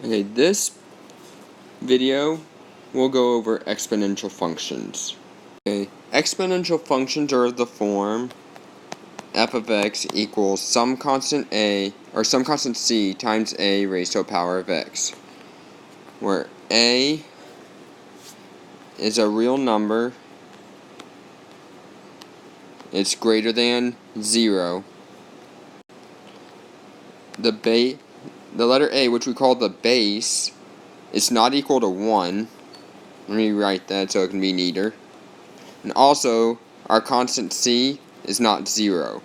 Okay, this video we'll go over exponential functions. Okay, exponential functions are of the form f of x equals some constant a or some constant c times a raised to a power of x, where a is a real number, it's greater than 0. The letter a, which we call the base, is not equal to 1. Let me write that so it can be neater. And also, our constant c is not 0.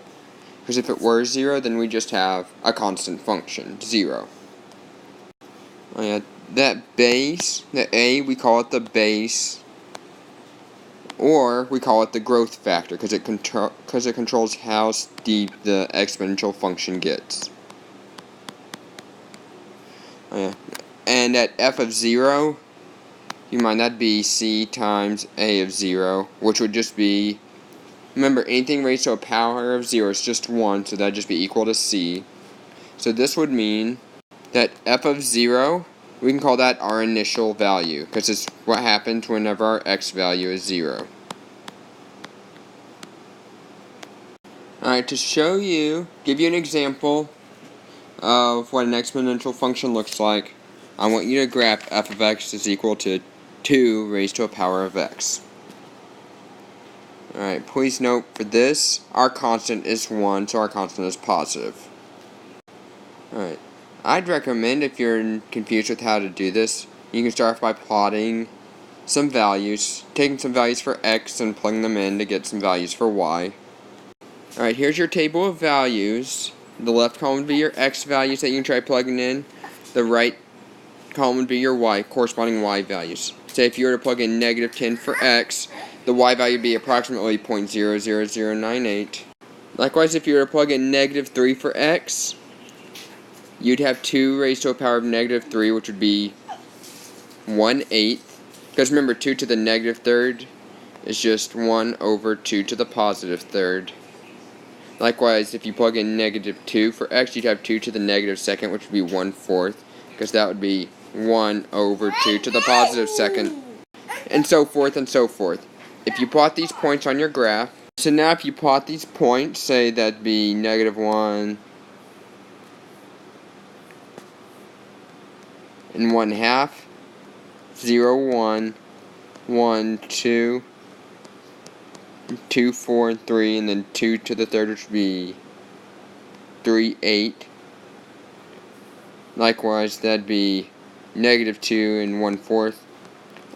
Because if it were 0, then we just have a constant function, 0. Oh yeah, that base, the a, we call it the base, or we call it the growth factor, because it controls how steep the exponential function gets. Oh yeah, and at f of 0, you mind that'd be c times a of 0, which would just be, remember, anything raised to a power of 0 is just 1, so that'd just be equal to c. So this would mean that f of 0, we can call that our initial value, because it's what happens whenever our x value is 0. Alright, to give you an example of what an exponential function looks like, I want you to graph f of x is equal to 2 raised to a power of x. Alright, please note for this, our constant is 1, so our constant is positive. Alright, I'd recommend, if you're confused with how to do this, you can start by plotting some values, taking some values for x and plugging them in to get some values for y. Alright, here's your table of values. The left column would be your x values that you can try plugging in. The right column would be your y, corresponding y values. Say if you were to plug in negative 10 for x, the y value would be approximately 0.00098. Likewise, if you were to plug in negative 3 for x, you'd have 2 raised to a power of negative 3, which would be 1/8. Because remember, 2 to the negative third is just 1 over 2 to the positive third. Likewise, if you plug in negative 2 for x, you'd have 2 to the negative second, which would be 1/4. Because that would be 1 over 2 to the positive second. And so forth and so forth. If you plot these points on your graph, so now if you plot these points, say that'd be negative 1 and 1/2, 0, 1, 1, 2, 2, 4, and 3, and then 2 to the third, which would be 3/8. Likewise, that'd be negative 2 and 1/4.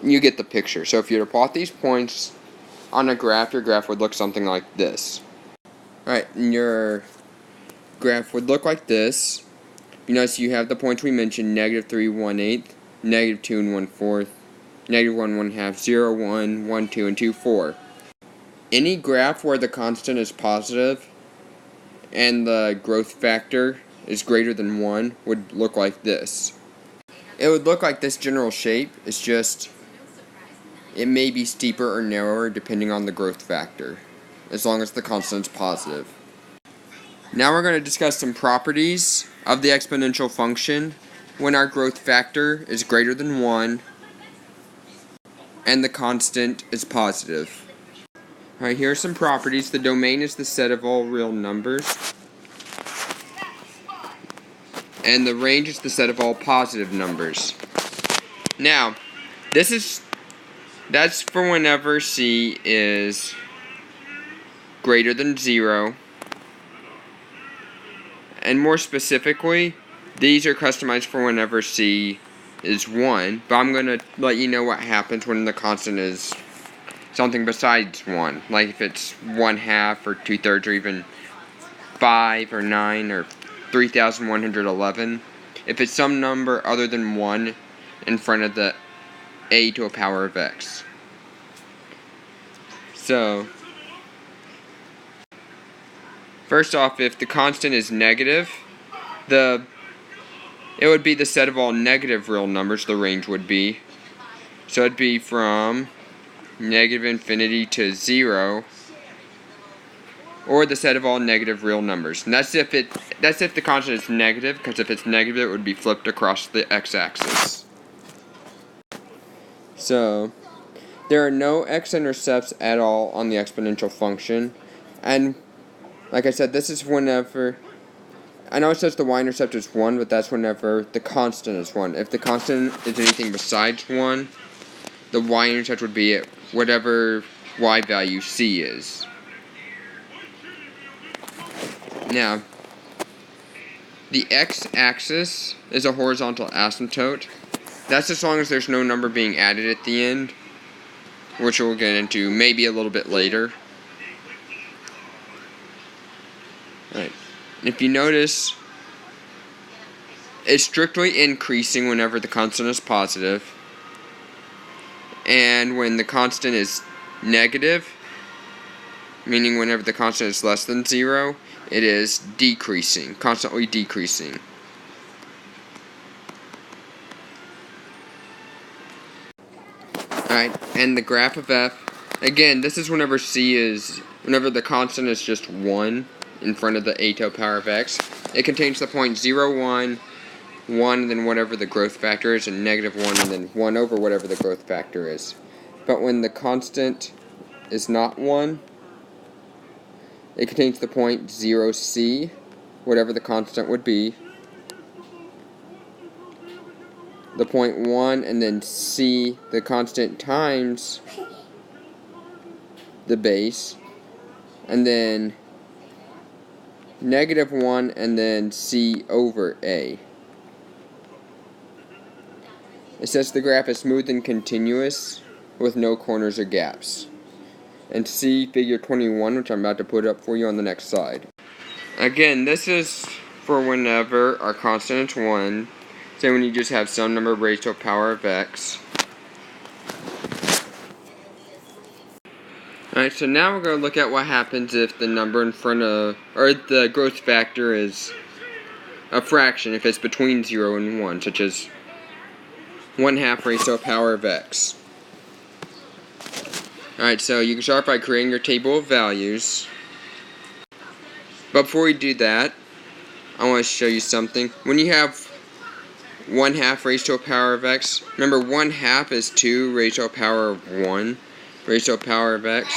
You get the picture. So if you were to plot these points on a graph, your graph would look something like this. Alright, and your graph would look like this. You notice you have the points we mentioned, negative 3, 1/8, negative 2 and 1/4, negative 1, 1/2, 0, 1, 1, 2, and 2, 4. Any graph where the constant is positive and the growth factor is greater than 1 would look like this. It would look like this general shape. It's just, it may be steeper or narrower depending on the growth factor, as long as the constant is positive. Now we're going to discuss some properties of the exponential function when our growth factor is greater than 1 and the constant is positive. Alright, here are some properties. The domain is the set of all real numbers. And the range is the set of all positive numbers. Now, that's for whenever c is greater than 0. And more specifically, these are customized for whenever c is 1. But I'm going to let you know what happens when the constant is something besides 1. Like if it's 1/2 or 2/3 or even 5 or 9 or 3,111. If it's some number other than 1 in front of the a to a power of x. So, first off, if the constant is negative, it would be the set of all negative real numbers, the range would be. So it'd be from negative infinity to 0. or the set of all negative real numbers. And that's if the constant is negative, because if it's negative, it would be flipped across the x-axis. So, there are no x-intercepts at all on the exponential function, and like I said, this is whenever, I know it says the y-intercept is 1, but that's whenever the constant is 1. If the constant is anything besides 1, the y-intercept would be at whatever y value c is. Now, the x-axis is a horizontal asymptote. That's as long as there's no number being added at the end, which we'll get into maybe a little bit later. Right. If you notice, it's strictly increasing whenever the constant is positive, and when the constant is negative, meaning whenever the constant is less than 0, it is decreasing, constantly decreasing. Alright, and the graph of f, again, this is whenever the constant is just 1 in front of the a to the power of x. It contains the point 0, 1, 1, and then whatever the growth factor is, and negative 1, and then 1 over whatever the growth factor is. But when the constant is not 1, it contains the point 0c, whatever the constant would be, the point 1, and then c, the constant times the base, and then negative 1, and then c over a. It says the graph is smooth and continuous with no corners or gaps. And see figure 21, which I'm about to put up for you on the next slide. Again, this is for whenever our constant is 1. Say when you just have some number raised to a power of x. Alright, so now we're going to look at what happens if the number in front of, or the growth factor is a fraction, if it's between 0 and 1, such as 1/2 raised to a power of x. Alright, so you can start by creating your table of values. But before we do that, I want to show you something. When you have 1/2 raised to a power of x, remember 1/2 is 2 raised to a power of 1 raised to a power of x.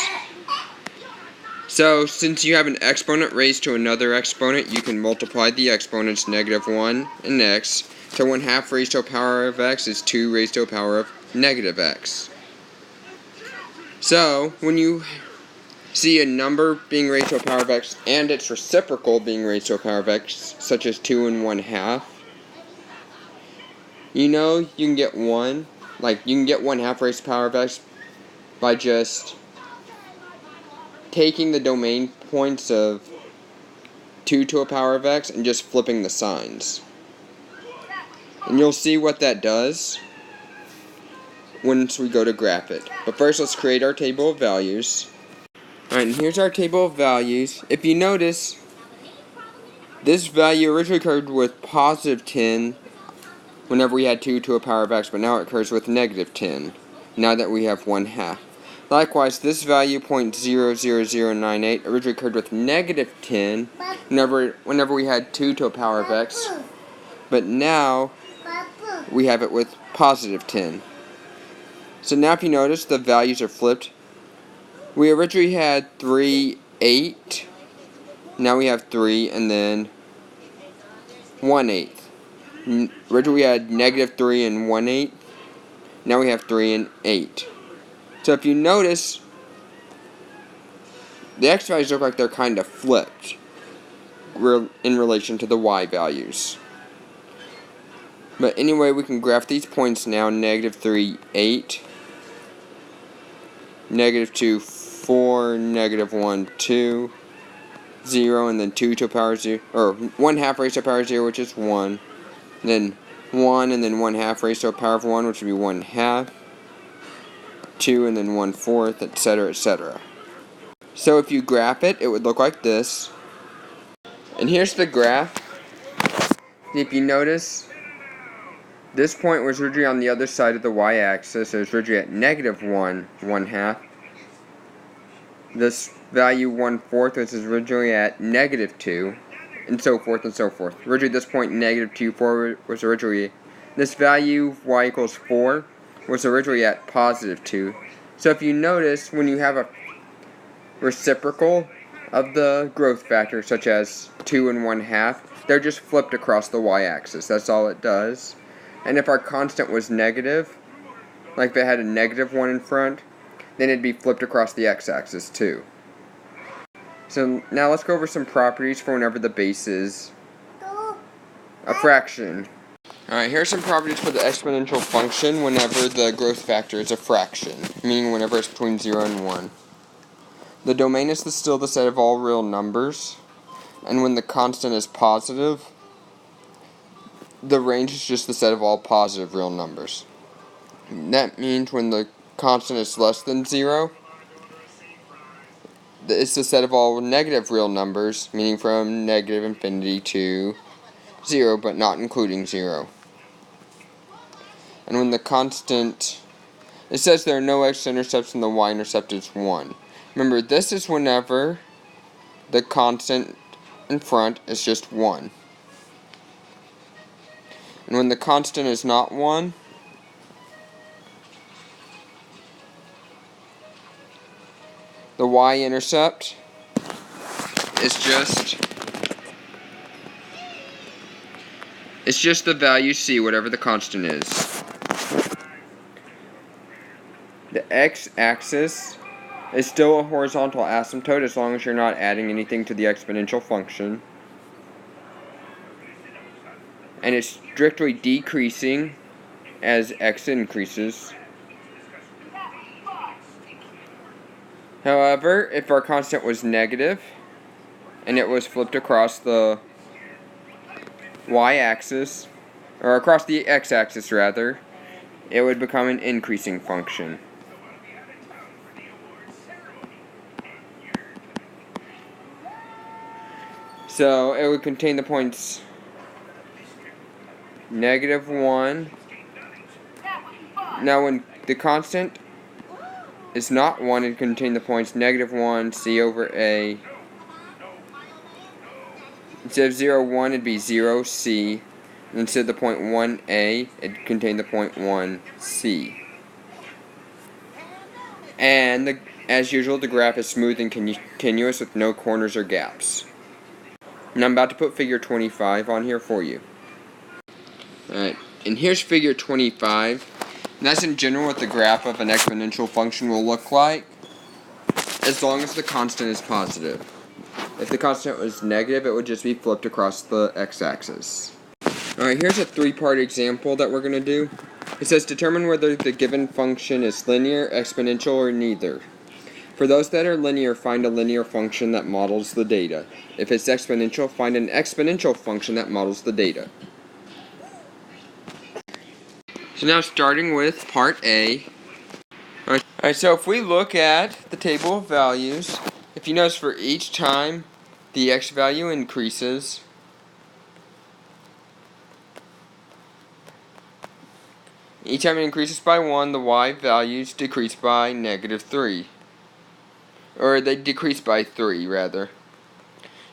So, since you have an exponent raised to another exponent, you can multiply the exponents -1 and x. So 1/2 raised to a power of x is 2 raised to a power of -x. So, when you see a number being raised to a power of x and its reciprocal being raised to a power of x, such as 2 and 1/2, you know you can get 1, like you can get 1/2 raised to the power of x by just taking the domain points of 2 to a power of x and just flipping the signs. And you'll see what that does once we go to graph it. But first, let's create our table of values. Alright, and here's our table of values. If you notice, this value originally occurred with positive 10 whenever we had 2 to a power of x, but now it occurs with negative 10, now that we have 1/2. Likewise, this value, 0.00098, originally occurred with negative 10 whenever we had 2 to a power of x, but now we have it with positive 10. So now if you notice, the values are flipped. We originally had 3, 8. Now we have 3 and then 1/8. Originally we had -3 and 1/8. Now we have 3 and 8. So if you notice, the x values look like they're kind of flipped in relation to the y values. But anyway, we can graph these points now. -3, 8. -2, 4. -1, 2. 0, and then 2 to the power 0, or 1/2 raised to the power 0, which is 1. And then 1, and then 1/2 raised to the power of 1, which would be 1/2. 2, and then 1/4, etc., etc. So if you graph it, it would look like this. And here's the graph. If you notice, this point was originally on the other side of the y-axis. It was originally at -1, 1/2. value 1/4, which is originally at -2, and so forth and so forth. Originally this point -2, 4 was originally, this value y equals 4 was originally at +2. So if you notice, when you have a reciprocal of the growth factor, such as 2 and 1/2, they're just flipped across the y-axis. That's all it does. And if our constant was negative, like if it had a -1 in front, then it'd be flipped across the x-axis too. So now let's go over some properties for whenever the base is a fraction. Alright, here are some properties for the exponential function whenever the growth factor is a fraction, meaning whenever it's between 0 and 1. The domain is still the set of all real numbers, and when the constant is positive, the range is just the set of all positive real numbers. That means when the constant is less than 0, it's the set of all negative real numbers, meaning from -infinity to 0, but not including 0. And when the constant, it says there are no x-intercepts and the y-intercept is 1. Remember, this is whenever the constant in front is just 1. And when the constant is not 1, the y-intercept is just the value c, whatever the constant is. The x-axis is still a horizontal asymptote as long as you're not adding anything to the exponential function. And it's strictly decreasing as x increases. However, if our constant was negative and it was flipped across the y-axis, or across the x-axis rather, it would become an increasing function. So it would contain the points -1. Now when the constant is not 1, it contain the points -1 c over a. Instead of 0, 1, it'd be 0 c. And instead of the point 1a, it'd contain the point 1 c. And as usual, the graph is smooth and continuous with no corners or gaps. And I'm about to put figure 25 on here for you. Alright, and here's figure 25. And that's in general what the graph of an exponential function will look like, as long as the constant is positive. If the constant was negative, it would just be flipped across the x-axis. Alright, here's a 3-part example that we're going to do. It says determine whether the given function is linear, exponential, or neither. For those that are linear, find a linear function that models the data. If it's exponential, find an exponential function that models the data. So now starting with part A. Alright, so if we look at the table of values, if you notice for each time the x value increases, each time it increases by 1, the y values decrease by -3. Or they decrease by 3, rather.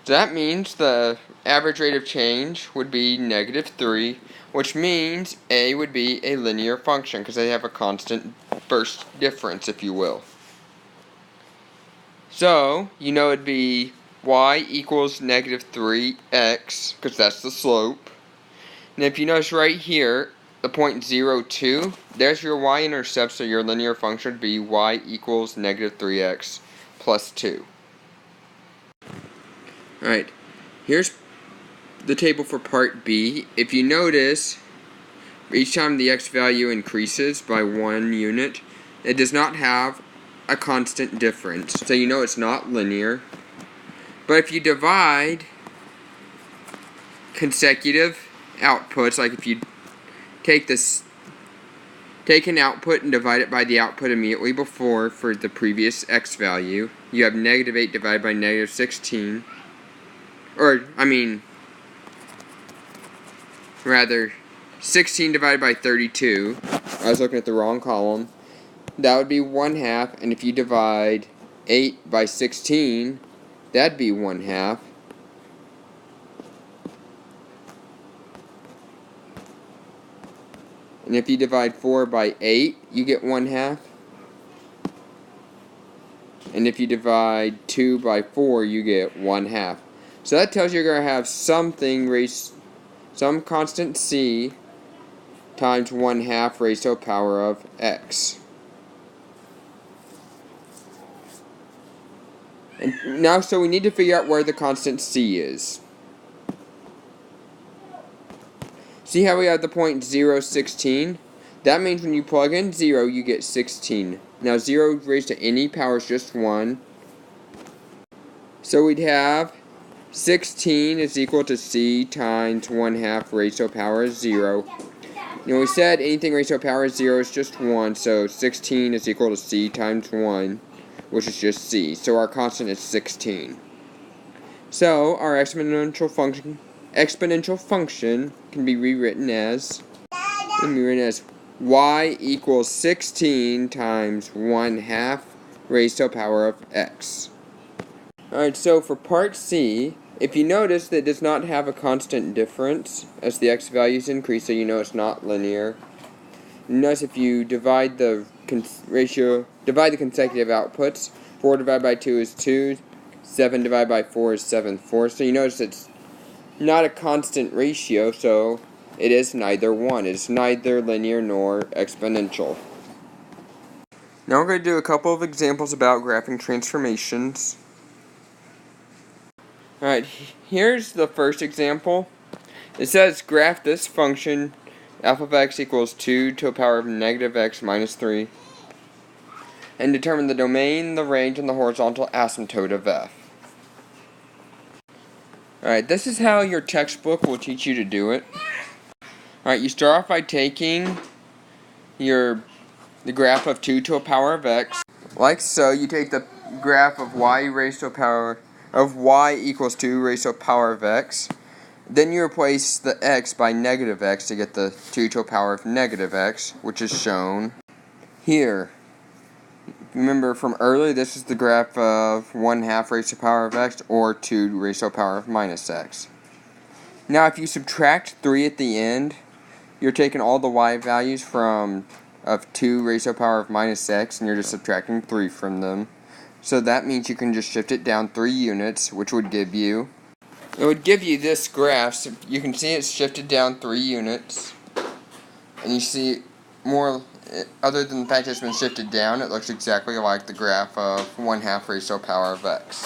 So that means the average rate of change would be -3, which means a would be a linear function, because they have a constant burst difference, if you will. So, you know it'd be y equals -3x, because that's the slope. And if you notice right here, the point 0, 2, there's your y-intercept, so your linear function would be y equals -3x plus 2. Alright, here's the table for part B. If you notice, each time the x value increases by 1 unit, it does not have a constant difference. So you know it's not linear. But if you divide consecutive outputs, like if you take an output and divide it by the output immediately before for the previous x value, you have -8 divided by -16. Or, I mean, rather, 16 divided by 32. I was looking at the wrong column. That would be 1/2, and if you divide 8 by 16, that'd be 1/2. And if you divide 4 by 8, you get 1/2. And if you divide 2 by 4, you get 1/2. So that tells you you're going to have some constant c times 1/2 raised to the power of x. And now, so we need to figure out where the constant c is. See how we have the point 0, 16? That means when you plug in 0, you get 16. Now 0 raised to any power is just 1. So we'd have 16 is equal to c times 1/2 raised to the power of 0. You know, we said anything raised to the power of 0 is just 1, so 16 is equal to c times 1, which is just c. So our constant is 16. So our exponential function can be rewritten as y equals 16 times 1/2 raised to the power of x. Alright, so for part C, if you notice that it does not have a constant difference as the x values increase, so you know it's not linear. Notice if you divide the consecutive outputs, 4 divided by 2 is 2, 7 divided by 4 is 7/4. So you notice it's not a constant ratio, so it is neither one. It's neither linear nor exponential. Now we're going to do a couple of examples about graphing transformations. Alright, here's the first example. It says graph this function f of x equals 2 to the power of negative x minus 3 and determine the domain, the range, and the horizontal asymptote of f. Alright, this is how your textbook will teach you to do it. Alright, you start off by taking the graph of 2 to the power of x. Like so, you take the graph of y raised to the power of y equals 2 raised to the power of x. Then you replace the x by negative x to get the 2 to the power of negative x, which is shown here. Remember from earlier, this is the graph of 1/2 raised to the power of x, or 2 raised to the power of minus x. Now if you subtract 3 at the end, you're taking all the y values of 2 raised to the power of minus x, and you're just subtracting 3 from them. So that means you can just shift it down 3 units, which would give you... It would give you this graph. So you can see it's shifted down 3 units. And you see more, other than the fact that it's been shifted down, it looks exactly like the graph of 1/2 raised to the power of x.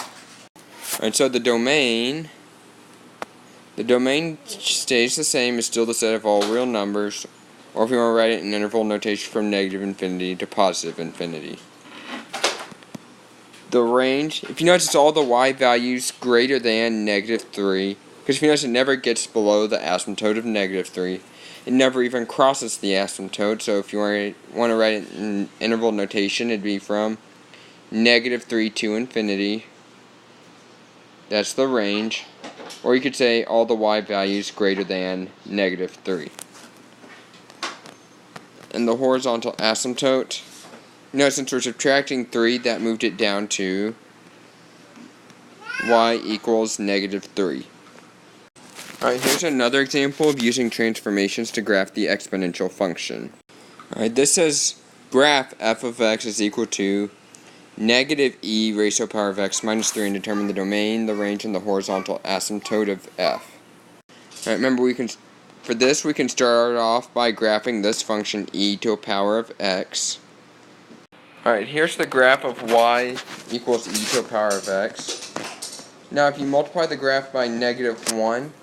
Alright, so the domain stays the same, it's still the set of all real numbers, or if you want to write it in interval notation from negative infinity to positive infinity. The range, if you notice, it's all the y values greater than negative 3, because if you notice, it never gets below the asymptote of negative 3. It never even crosses the asymptote, so if you want to write it in interval notation, it'd be from negative 3 to infinity. That's the range. Or you could say all the y values greater than negative 3. And the horizontal asymptote, since we're subtracting 3, that moved it down to y equals negative 3. Alright, here's another example of using transformations to graph the exponential function. Alright, this says graph f of x is equal to negative e raised to the power of x minus 3 and determine the domain, the range, and the horizontal asymptote of f. Alright, remember we can start off by graphing this function e to the power of x. Alright, here's the graph of y equals e to the power of x. Now if you multiply the graph by negative 1,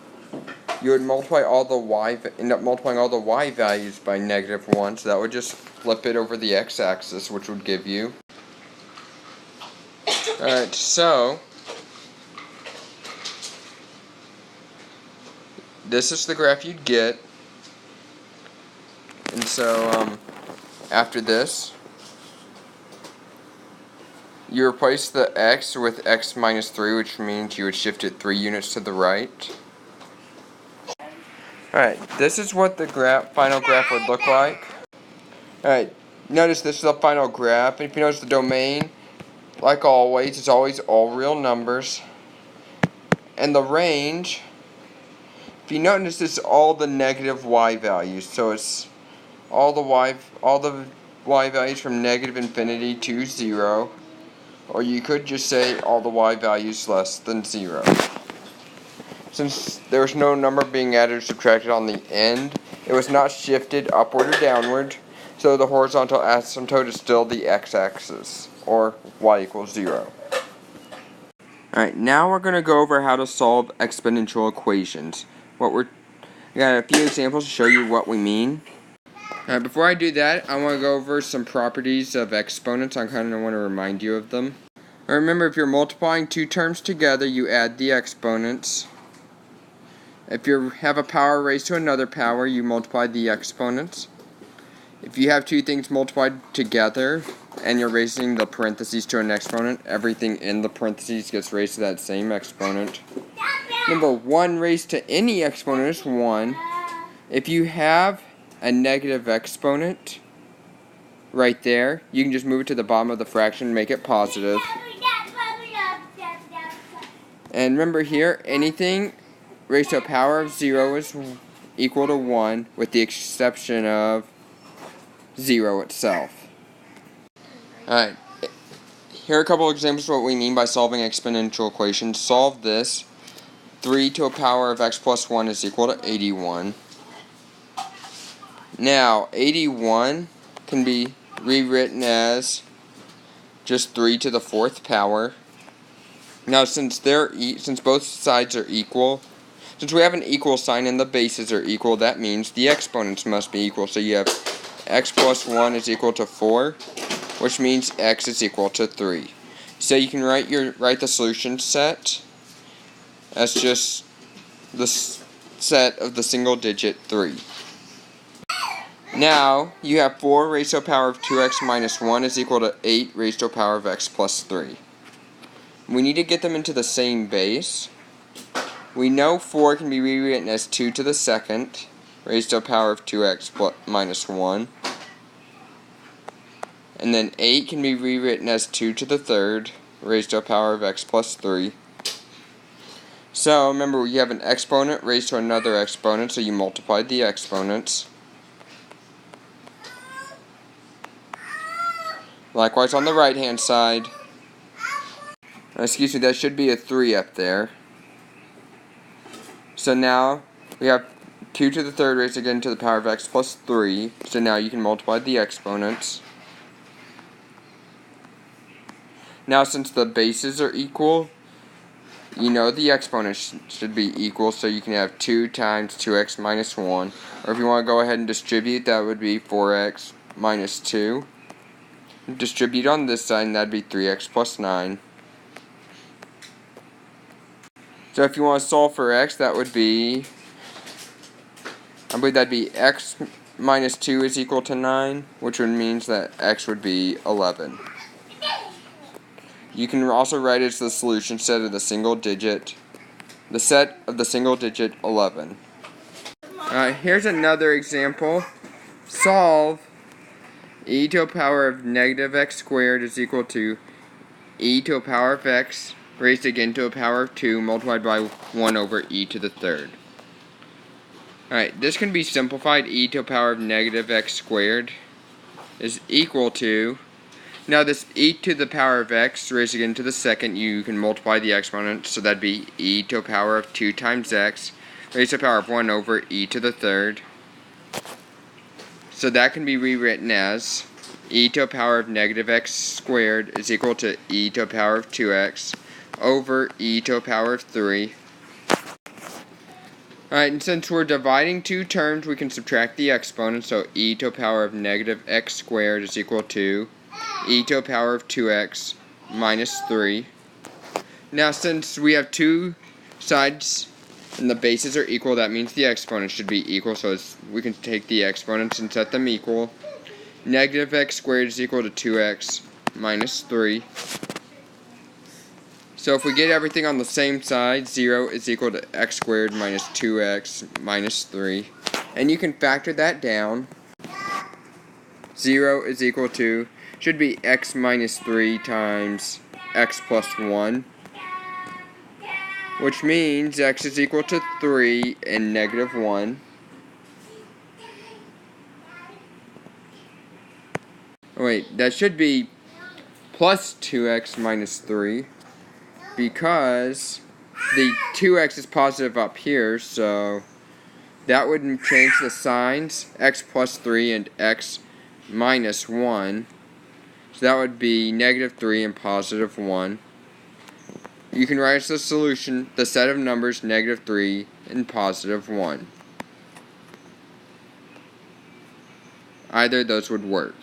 you would end up multiplying all the y values by negative 1, so that would just flip it over the x-axis, which would give you... Alright, so... this is the graph you'd get. And so, after this, you replace the x with x minus 3, which means you would shift it 3 units to the right. Alright, this is what the final graph would look like. Alright, notice this is the final graph. And if you notice the domain, like always, it's always all real numbers. And the range, if you notice, it's all the negative y values. So it's all the y values from negative infinity to 0. Or you could just say all the y values less than 0. Since there was no number being added or subtracted on the end, it was not shifted upward or downward, so the horizontal asymptote is still the x-axis, or y equals 0. Alright, now we're going to go over how to solve exponential equations. We got a few examples to show you what we mean. Alright, before I do that, I want to go over some properties of exponents. I kind of want to remind you of them. Remember, if you're multiplying two terms together, you add the exponents. If you have a power raised to another power, you multiply the exponents. If you have two things multiplied together and you're raising the parentheses to an exponent, everything in the parentheses gets raised to that same exponent. Remember, 1 raised to any exponent is 1. If you have a negative exponent right there, you can just move it to the bottom of the fraction and make it positive. And remember here, anything raised to a power of 0 is equal to 1, with the exception of 0 itself. Alright, here are a couple examples of what we mean by solving exponential equations. Solve this. 3 to a power of x plus 1 is equal to 81. Now, 81 can be rewritten as just 3 to the 4th power. Now, since both sides are equal, since we have an equal sign and the bases are equal, that means the exponents must be equal. So you have x plus 1 is equal to 4, which means x is equal to 3. So you can write the solution set as just the set of the single digit 3. Now, you have 4 raised to a power of 2x minus 1 is equal to 8 raised to a power of x plus 3. We need to get them into the same base. We know 4 can be rewritten as 2 to the second, raised to a power of 2x minus 1. And then 8 can be rewritten as 2 to the third, raised to a power of x plus 3. So, remember, you have an exponent raised to another exponent, so you multiply the exponents. Likewise on the right-hand side. Excuse me, that should be a 3 up there. So now, we have 2 to the third raised again to the power of x plus 3. So now you can multiply the exponents. Now, since the bases are equal, you know the exponents should be equal, so you can have 2 times 2x minus 1. Or if you want to go ahead and distribute, that would be 4x minus 2. Distribute on this side, and that would be 3x plus 9. So if you want to solve for x, that would be, I believe that would be x minus 2 is equal to 9, which would mean that x would be 11. You can also write it as the solution set of the single digit 11. Here's another example. Solve e to a power of negative x squared is equal to e to a power of x raised again to a power of 2 multiplied by 1 over e to the third. Alright, this can be simplified. E to a power of negative x squared is equal to, now this e to the power of x raised again to the second, you can multiply the exponent, so that'd be e to a power of 2 times x raised to the power of 1 over e to the third. So that can be rewritten as e to a power of negative x squared is equal to e to a power of 2x over e to a power of 3. Alright, and since we're dividing two terms, we can subtract the exponent, so e to a power of negative x squared is equal to e to a power of 2x minus 3. Now, since we have two sides and the bases are equal, that means the exponents should be equal, so we can take the exponents and set them equal. Negative x squared is equal to 2x minus 3. So if we get everything on the same side, 0 is equal to x squared minus 2x minus 3. And you can factor that down. 0 is equal to, should be x minus 3 times x plus 1, which means x is equal to 3 and negative 1. Oh, wait, that should be plus 2x minus 3, because the 2x is positive up here, so that would change the signs, x plus 3 and x minus 1. So that would be negative 3 and positive 1. You can write as the solution the set of numbers negative 3 and positive 1. Either of those would work.